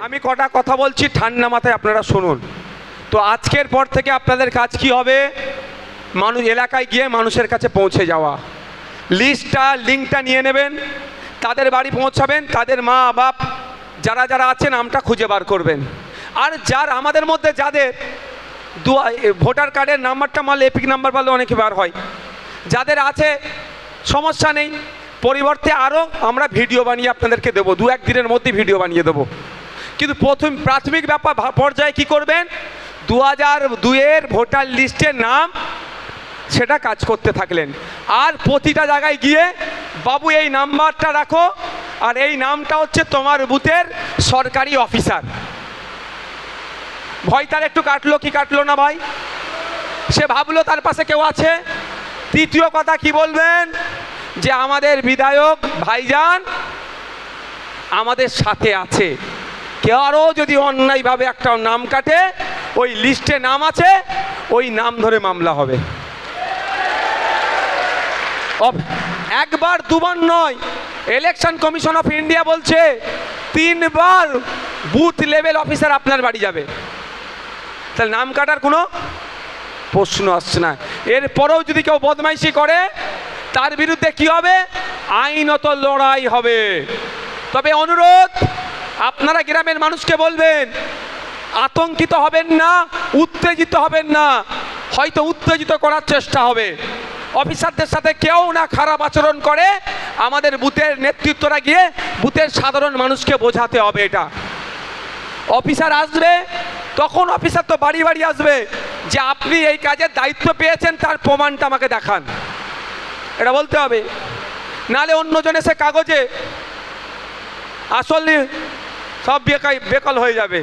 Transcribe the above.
আমি কটা কথা বলছি, ঠান্ডা মাথায় আপনারা শুনুন। তো আজকের পর থেকে আপনাদের কাজ কি হবে? মানুষ এলাকায় গিয়ে মানুষের কাছে পৌঁছে যাওয়া, লিঙ্কটা নিয়ে নেবেন, তাদের বাড়ি পৌঁছাবেন, তাদের মা বাপ যারা যারা আছে নামটা খুঁজে বার করবেন। আর যার আমাদের মধ্যে যাদের ভোটার কার্ডের নাম্বারটা মারলে এপিক নাম্বার পারলে অনেকে বার হয়, যাদের আছে সমস্যা নেই, পরিবর্তে আরও আমরা ভিডিও বানিয়ে আপনাদেরকে দেবো, 2-1 দিনের মধ্যে ভিডিও বানিয়ে দেবো। কিন্তু প্রাথমিক ব্যাপার পর্যায়ে কি করবেন? 2002-এর ভোটার লিস্টের নাম সেটা কাজ করতে থাকলেন। আর প্রতিটা জায়গায় গিয়ে বাবু এই নাম্বারটা রাখো, আর এই নামটা হচ্ছে তোমার বুথের সরকারি অফিসার। ভয় তার একটু কাটলো কি কাটলো না ভাই? সে ভাবলো তার পাশে কেউ আছে। তৃতীয় কথা কি বলবেন? যে আমাদের বিধায়ক ভাইজান আমাদের সাথে আছে। কেউ আরও যদি অন্যায়ভাবে একটা নাম কাটে, ওই লিস্টে নাম আছে, ওই নাম ধরে মামলা হবে। একবার দুবার নয়, ইলেকশন কমিশন অফ ইন্ডিয়া বলছে 3 বার বুথ লেভেল অফিসার আপনার বাড়ি যাবে। তাহলে নাম কাটার কোনো প্রশ্ন আসছে না। এরপরেও যদি কেউ বদমাইশি করে, তার বিরুদ্ধে কি হবে? আইনত লড়াই হবে। তবে অনুরোধ, আপনারা গ্রামের মানুষকে বলবেন, আতঙ্কিত হবেন না, উত্তেজিত হবেন না। হয়তো উত্তেজিত করার চেষ্টা হবে। অফিসারদের সাথে কেউ না খারাপ আচরণ করে, আমাদের বুথের নেতৃত্বরা গিয়ে বুথের সাধারণ মানুষকে বোঝাতে হবে। এটা অফিসার আসবে, তখন অফিসার তো বাড়ি বাড়ি আসবে, যে আপনি এই কাজের দায়িত্ব পেয়েছেন তার প্রমাণটা আমাকে দেখান, এটা বলতে হবে। নালে অন্যজন এসে কাগজে আসলে সব বেকাল হয়ে যাবে।